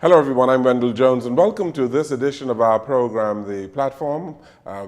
Hello everyone, I'm Wendell Jones and welcome to this edition of our program, The Platform.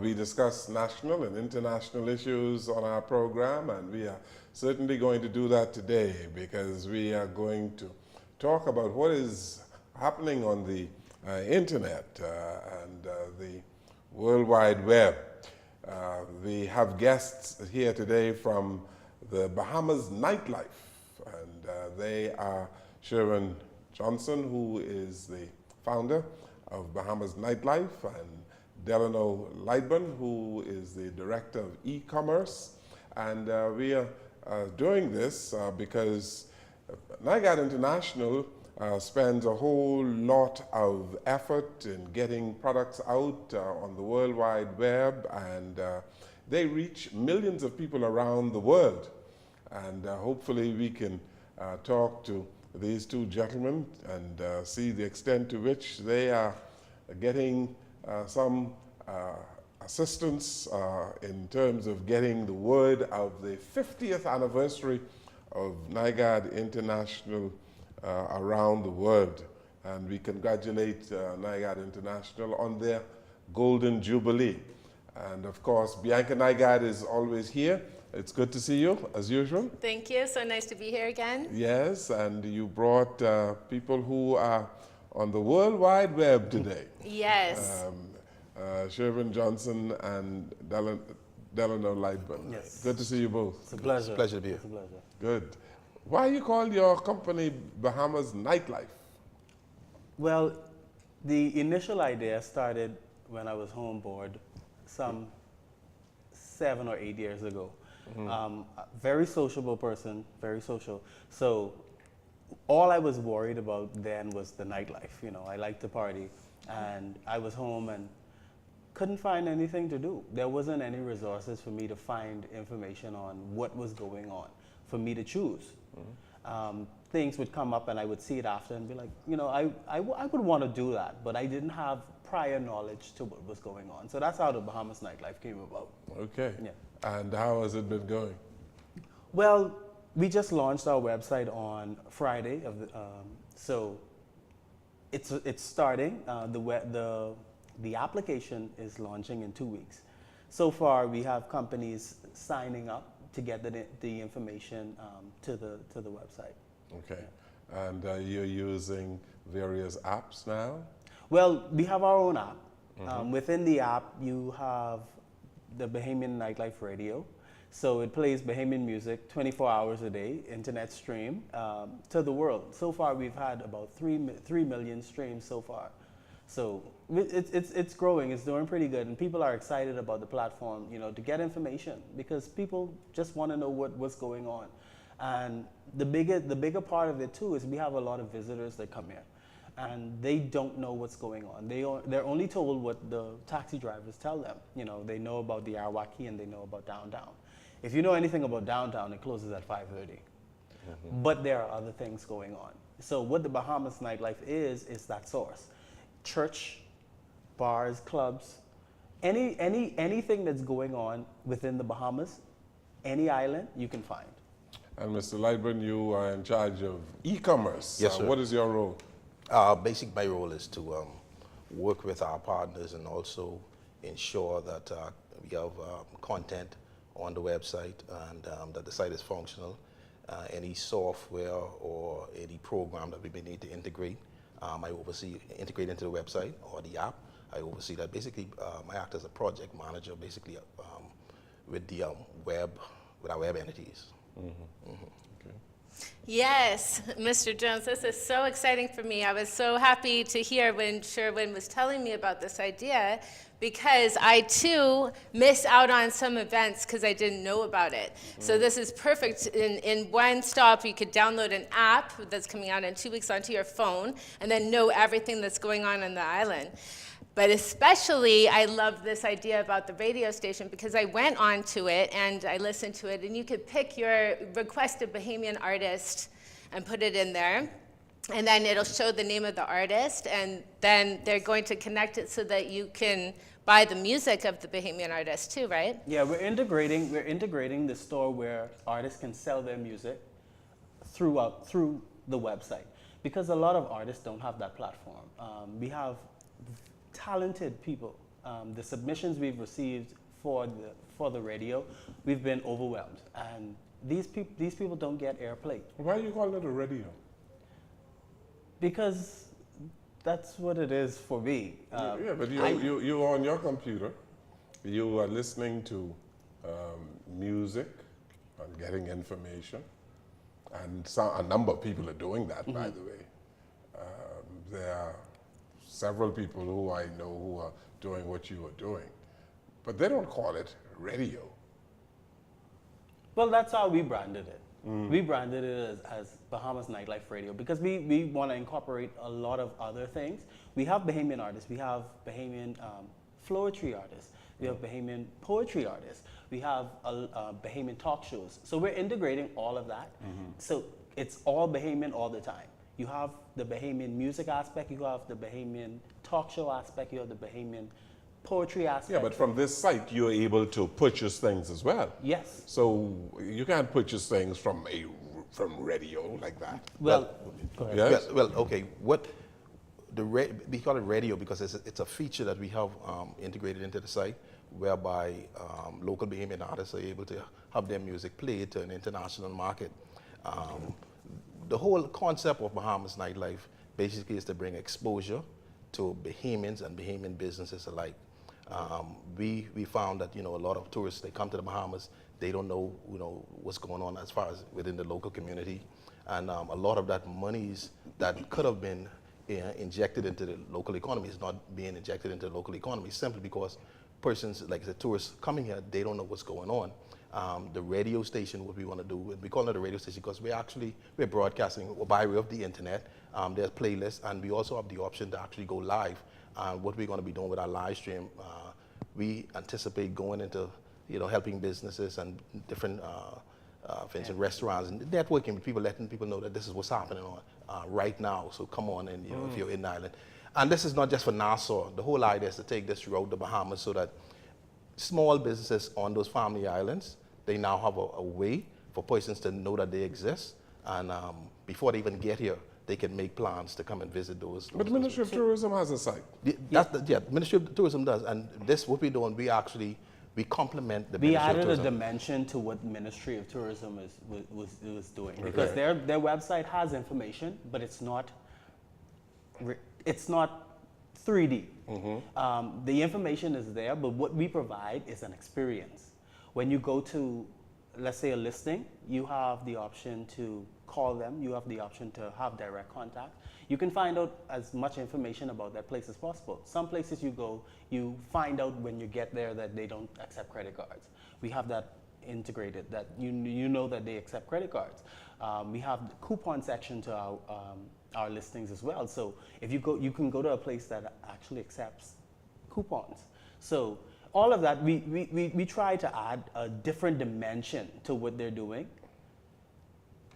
We discuss national and international issues on our program, and we are certainly going to do that today because we are going to talk about what is happening on the internet and the World Wide Web. We have guests here today from the Bahamas nightlife, and they are SherwinJohnson, who is the founder of Bahamas Nightlife, and Delano, Lightbourne, who is the director of e-commerce. And we are doing this because NIGAD International spends a whole lot of effort in getting products out on the World Wide Web, and they reach millions of people around the world. And hopefully we can talk to these two gentlemen and see the extent to which they are getting some assistance in terms of getting the word of the 50th anniversary of NIGAD International around the world. And we congratulate NIGAD International on their Golden Jubilee. And of course, Bianca NIGAD is always here. It's good to see you, as usual. Thank you. So nice to be here again. Yes, and you brought people who are on the World Wide Web today. Yes. SherwinJohnson and Delano Lightbourne. Yes. Good to see you both. It's a pleasure. It's a pleasure to be here. It's a pleasure. Good. Why you call your company Bahamas Nightlife? Well, the initial idea started when I was homeboard some 7 or 8 years ago. Very sociable person, very social. So all I was worried about then was the nightlife. You know, I liked to party, and I was home and couldn't find anything to do. There wasn't any resources for me to find information on what was going on, for me to choose. Things would come up and I would see it after and be like, you know, I would want to do that, but I didn't have prior knowledge to what was going on. So that's how the Bahamas Nightlife came about. Okay. Yeah. And how has it been going? Well, we just launched our website on Friday so it's starting. The application is launching in 2 weeks. So far, we have companies signing up to get the information to the website. Okay. And you're using various apps now? Well, we have our own app. Within the app, you have the Bahamian Nightlife Radio. So it plays Bahamian music 24 hours a day, internet stream to the world. So far, we've had about 3 million streams so far. So it's growing, it's doing pretty good, and people are excited about the platform, you know, to get information because people just want to know what's going on. And the bigger part of it too is we have a lot of visitors that come here, and they don't know what's going on. They're only told what the taxi drivers tell them. You know, they know about the Arwaki and they know about downtown. If you know anything about downtown, it closes at 5:30. But there are other things going on. So what the Bahamas Nightlife is that source. Church, bars, clubs, anything that's going on within the Bahamas, any island, you can find. And Mr. Lightbourne, you are in charge of e-commerce. Yes, sir. What is your role? My role is to work with our partners and also ensure that we have content on the website and that the site is functional. Any software or any program that we may need to integrate, I oversee integrate into the website or the app. I oversee that. Basically, I act as a project manager, basically with the with our web entities. Okay. Yes, Mr. Jones, this is so exciting for me. I was so happy to hear when Sherwin was telling me about this idea because I too miss out on some events because I didn't know about it. So this is perfect. In one stop, you could download an app that's coming out in 2 weeks onto your phone and then know everything that's going on the island. But especially, I love this idea about the radio station because I went on to it and I listened to it, and you could pick your requested Bahamian artist and put it in there. And then it'll show the name of the artist, and then they're going to connect it so that you can buy the music of the Bahamian artist too, right? Yeah, we're integrating the store where artists can sell their music through the website. Because a lot of artists don't have that platform. We have talented people. The submissions we've received for the radio, we've been overwhelmed, and these people don't get airplay. Why are you calling it a radio? Because that's what it is for me. Yeah, but you on your computer, you are listening to music and getting information, and a number of people are doing that, by the way. There are several people who I know who are doing what you are doing, but they don't call it radio. Well, that's how we branded it. We branded it as Bahamas Nightlife Radio because we want to incorporate a lot of other things. We have Bahamian artists. We have Bahamian floristry artists. We have Bahamian poetry artists. We have Bahamian talk shows. So we're integrating all of that. So it's all Bahamian all the time. You have the Bahamian music aspect. You have the Bahamian talk show aspect. You have the Bahamian poetry aspect. Yeah, but from this site, you're able to purchase things as well. Yes. So you can't purchase things from radio like that. Well, go ahead. Yes? Well, okay. We call it radio because it's a feature that we have integrated into the site, whereby local Bahamian artists are able to have their music played to an international market. The whole concept of Bahamas Nightlife basically is to bring exposure to Bahamians and Bahamian businesses alike. We found that a lot of tourists, they come to the Bahamas, they don't know what's going on as far as within the local community, and a lot of that monies that could have been injected into the local economy is not being injected into the local economy simply because persons, like the tourists coming here, they don't know what's going on. The radio station, what we want to do, we call it a radio station because we're broadcasting by way of the internet. There's playlists, and we also have the option to actually go live. What we're going to be doing with our live stream, we anticipate going into helping businesses and different for instance, restaurants and networking with people, letting people know that this is what's happening right now. So come on, and if you're in the island. And this is not just for Nassau. The whole idea is to take this throughout the Bahamas so that small businesses on those family islands, they now have a way for persons to know that they exist, and before they even get here, they can make plans to come and visit those. But the Ministry of Tourism has a site. Ministry of Tourism does, and this what we're doing. We complement the We Ministry of added a Tourism. dimension to what Ministry of Tourism was doing because their website has information, but it's not 3D. The information is there, but what we provide is an experience. When you go to, let's say, a listing, you have the option to call them. You have the option to have direct contact. You can find out as much information about that place as possible. Some places you go, you find out when you get there that they don't accept credit cards. We have that integrated, that you know that they accept credit cards. We have the coupon section to our listings as well. So if you go, you can go to a place that actually accepts coupons. So all of that, we try to add a different dimension to what they're doing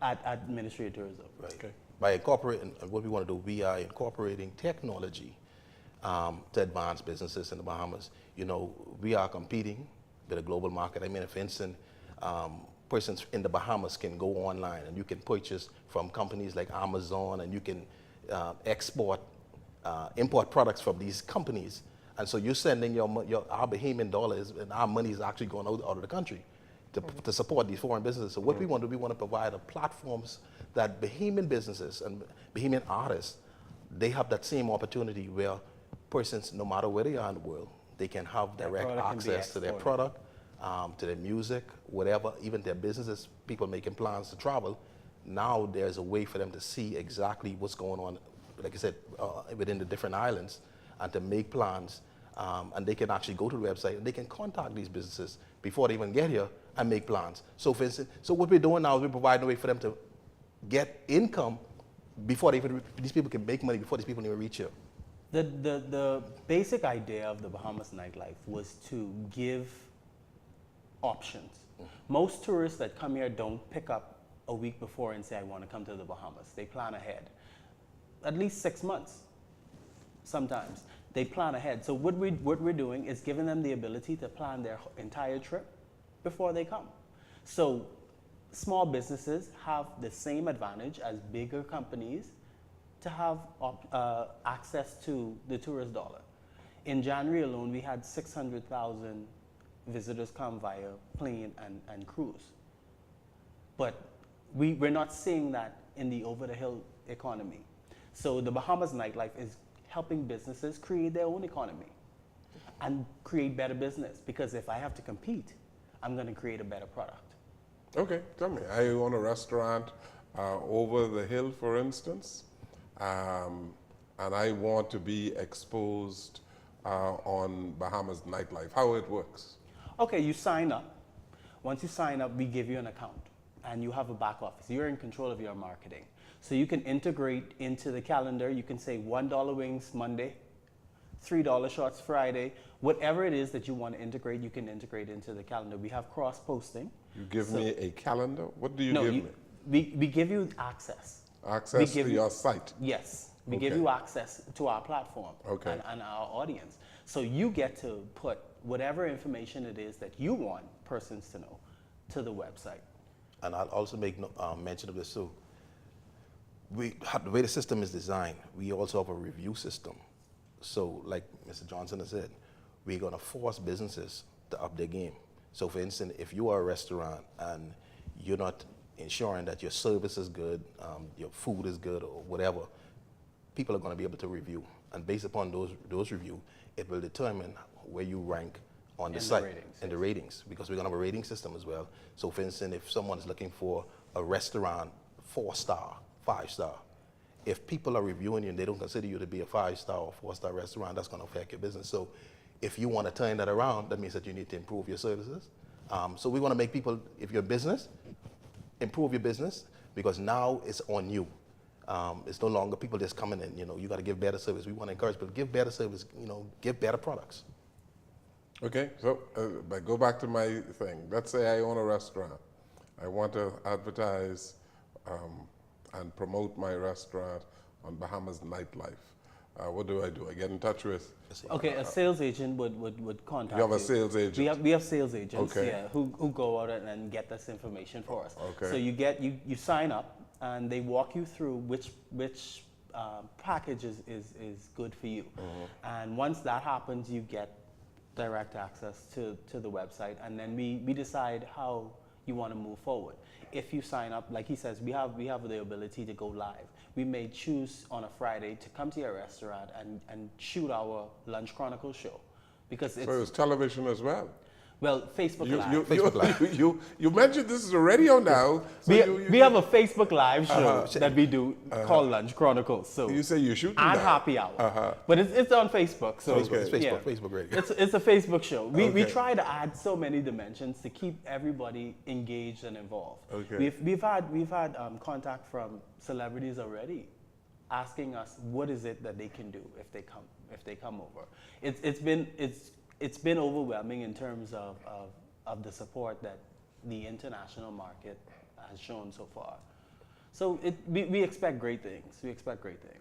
at Ministry of Tourism. Right. Okay. By incorporating, what we want to do, we are incorporating technology to advance businesses in the Bahamas. We are competing with a global market. I mean, for instance, persons in the Bahamas can go online and you can purchase from companies like Amazon, and you can import products from these companies. And so you're sending our Bahamian dollars, and our money is actually going out of the country to support these foreign businesses. So what we want to do, we want to provide platforms that Bahamian businesses and Bahamian artists, they have that same opportunity where persons, no matter where they are in the world, they can have direct access to their product, to their music, whatever, even their businesses, people making plans to travel. Now there's a way for them to see exactly what's going on, like I said, within the different islands, and to make plans. And they can actually go to the website and they can contact these businesses before they even get here and make plans. So for instance, what we're doing now is we're providing a way for them to get income before these people can make money before these people even reach here. The basic idea of the Bahamas Nightlife was to give options. Most tourists that come here don't pick up a week before and say, I want to come to the Bahamas. They plan ahead. At least 6 months, sometimes. They plan ahead. So what we're doing is giving them the ability to plan their entire trip before they come. So small businesses have the same advantage as bigger companies to have access to the tourist dollar. In January alone, we had 600,000 visitors come via plane and cruise. But we're not seeing that in the over-the-hill economy. So the Bahamas nightlife is helping businesses create their own economy and create better business, because if I have to compete, I'm going to create a better product. Okay, tell me, I own a restaurant over the hill, for instance, and I want to be exposed on Bahamas nightlife, how it works. Okay, you sign up. Once you sign up, we give you an account, and you have a back office. You're in control of your marketing. So you can integrate into the calendar. You can say $1 wings Monday, $3 shots Friday. Whatever it is that you want to integrate, you can integrate into the calendar. We have cross-posting. You give me a calendar? What do you No, give me? we give you access. Access to your site? Yes. We Okay. give you access to our platform Okay. and our audience. So you get to put whatever information it is that you want persons to know to the website. And I'll also make mention of this too. The way the system is designed, we also have a review system. So like Mr. Johnson has said, we're going to force businesses to up their game. So for instance, if you are a restaurant and you're not ensuring that your service is good, your food is good or whatever, people are going to be able to review. And based upon those reviews, it will determine where you rank on the site in the ratings, because we're going to have a rating system as well. So for instance, if someone is looking for a restaurant 4-star, 5-star, if people are reviewing you and they don't consider you to be a 5-star or 4-star restaurant, that's going to affect your business. So if you want to turn that around, that means that you need to improve your services. So we want to make people, if you're a business, improve your business, because now it's on you. It's no longer people just coming in, you got to give better service. We want to encourage people to give better service, give better products. Okay, so but go back to my thing. Let's say I own a restaurant. I want to advertise and promote my restaurant on Bahamas nightlife. What do? I get in touch with? Okay, a sales agent would contact you. You have a sales agent? We have sales agents, Okay. yeah, who go out and get this information for us. Okay. So you sign up, and they walk you through which package is good for you. And once that happens, you get direct access to the website, and then we decide how you want to move forward. If you sign up, like he says, we have the ability to go live. We may choose on a Friday to come to your restaurant and shoot our Lunch Chronicle show, because it's, So it's television as well. well, Facebook You, Live. you, Facebook Live. you mentioned this is a radio now. So We have a Facebook Live show that we do called Lunch Chronicles. So You say you're shooting and now. Happy Hour, but it's on Facebook. So Okay. It's Facebook, yeah. Facebook radio. It's a Facebook show. We Okay. try to add so many dimensions to keep everybody engaged and involved. Okay. We've had contact from celebrities already, asking us what is it that they can do if they come over. It's been overwhelming in terms of the support that the international market has shown so far. So we expect great things. We expect great things.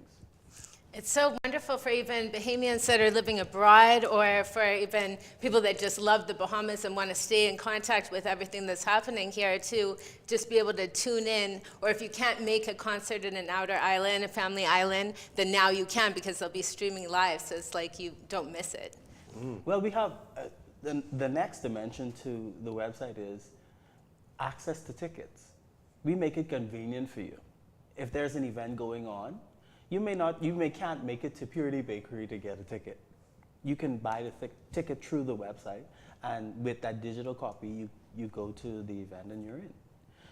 It's so wonderful for even Bahamians that are living abroad, or for even people that just love the Bahamas and want to stay in contact with everything that's happening here, to just be able to tune in. Or if you can't make a concert in an outer island, a family island, then now you can, because they'll be streaming live, so it's like you don't miss it. Well, we have the next dimension to the website is access to tickets. We make it convenient for you. If there's an event going on, you can't make it to Purity Bakery to get a ticket. You can buy the ticket through the website, and with that digital copy, you go to the event and you're in.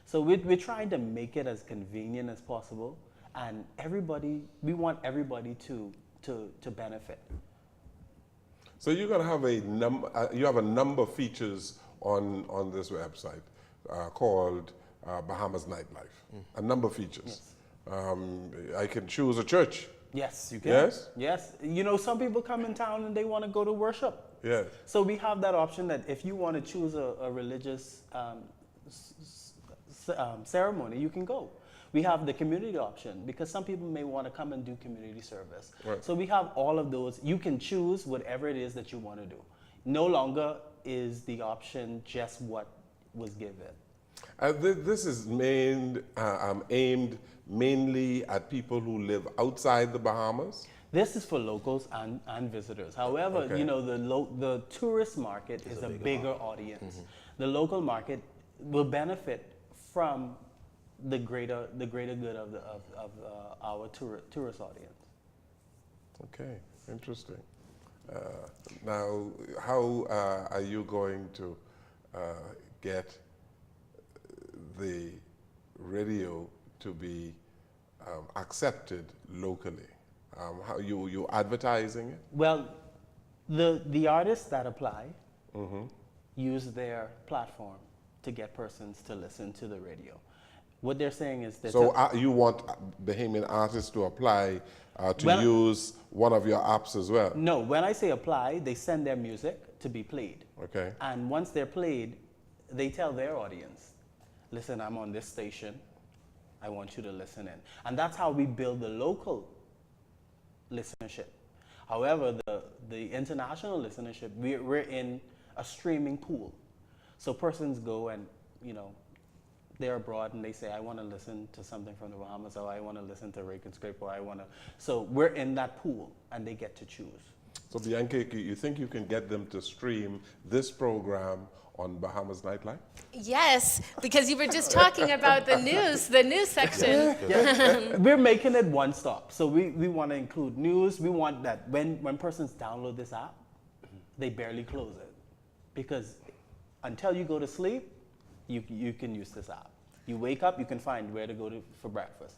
So we're trying to make it as convenient as possible, and we want everybody to benefit. So you're going to have you have a number of features on this website called Bahamas Nightlife. A number of features. Yes. I can choose a church. Yes, you can. Yes? Yes. Some people come in town and they want to go to worship. Yes. So we have that option that if you want to choose a religious ceremony, you can go. We have the community option, because some people may want to come and do community service. Right. So we have all of those. You can choose whatever it is that you want to do. No longer is the option just what was given. This is aimed mainly at people who live outside the Bahamas? This is for locals and visitors. However, Okay. you know, the tourist market is a bigger audience. The local market will benefit from the greater good of our tourist audience. Okay, interesting. Now, how are you going to get the radio to be accepted locally? How you advertising it? Well, the artists that apply use their platform to get persons to listen to the radio. What they're saying is that So you want Bahamian artists to apply to use one of your apps as well? no, when I say apply, they send their music to be played. Okay. And once they're played, they tell their audience, listen, I'm on this station. I want you to listen in. And that's how we build the local listenership. However, the international listenership, we're in a streaming pool. So persons go and, you know, they're abroad and they say, I want to listen to something from the Bahamas, or I want to listen to Rake and Scrape, or I want to. So we're in that pool and they get to choose. So Bianca, you think you can get them to stream this program on Bahamas Nightlife? Yes, because you were just talking about the news section. We're making it one stop. So we want to include news. We want that when persons download this app, they barely close it. Because until you go to sleep, you can use this app. You wake up, you can find where to go for breakfast.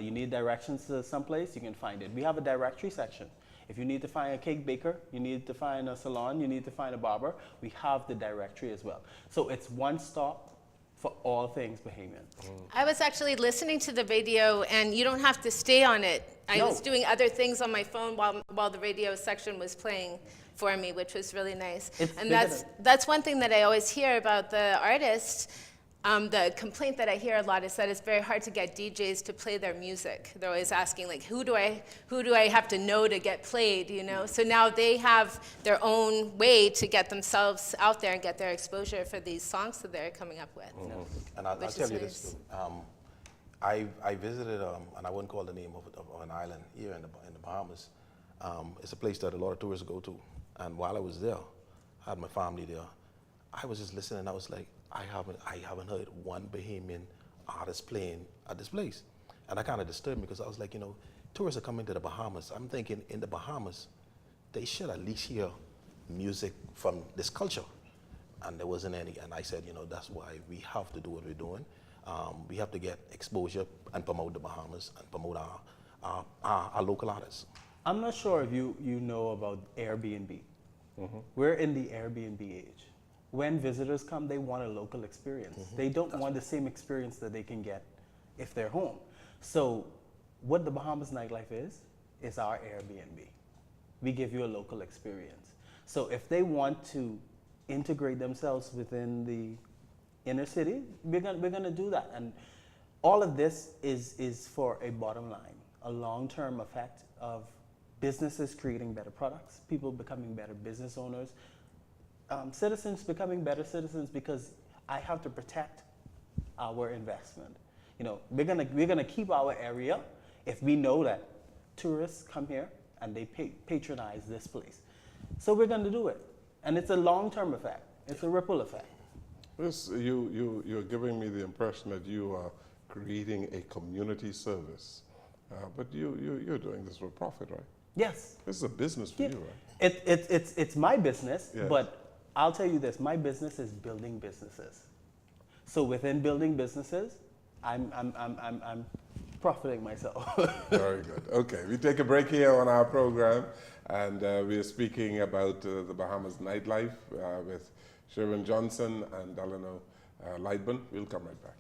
You need directions to someplace, you can find it. We have a directory section. If you need to find a cake baker, you need to find a salon, you need to find a barber, we have the directory as well. So it's one stop for all things Bahamian. I was actually listening to the radio, and you don't have to stay on it. I No. was doing other things on my phone while the radio section was playing for me, which was really nice. It's And bigger that's one thing that I always hear about the artists. The complaint that I hear a lot is that it's very hard to get DJs to play their music. They're always asking, like, who do I have to know to get played, you know? So now they have their own way to get themselves out there and get their exposure for these songs that they're coming up with. And I'll Which tell is you nice. this too. I visited, and I wouldn't call the name of an island here in the Bahamas. It's a place that a lot of tourists go to. And while I was there, I had my family there. I was just listening. I was like, I haven't heard one Bahamian artist playing at this place. And that kind of disturbed me because I was like, you know, tourists are coming to the Bahamas. I'm thinking in the Bahamas, they should at least hear music from this culture. And there wasn't any. And I said, you know, that's why we have to do what we're doing. We have to get exposure and promote the Bahamas and promote our local artists. I'm not sure if you know about Airbnb. We're in the Airbnb age. When visitors come, they want a local experience. They don't want the same experience that they can get if they're home. So what the Bahamas Nightlife is our Airbnb. We give you a local experience. So if they want to integrate themselves within the inner city, we're gonna do that. And all of this is for a bottom line, a long-term effect of businesses creating better products, people becoming better business owners, citizens becoming better citizens, because I have to protect our investment. You know, we're gonna keep our area if we know that tourists come here and they patronize this place. So we're gonna do it, and it's a long-term effect. It's a ripple effect. You're giving me the impression that you are creating a community service, but you're doing this for profit, right? Yes. This is a business for you, right? It's my business, Yes. but I'll tell you this: my business is building businesses. So within building businesses, I'm profiting myself. Very good. Okay, we take a break here on our program, and we are speaking about the Bahamas nightlife with SherwinJohnson and Delano Lightbourne. We'll come right back.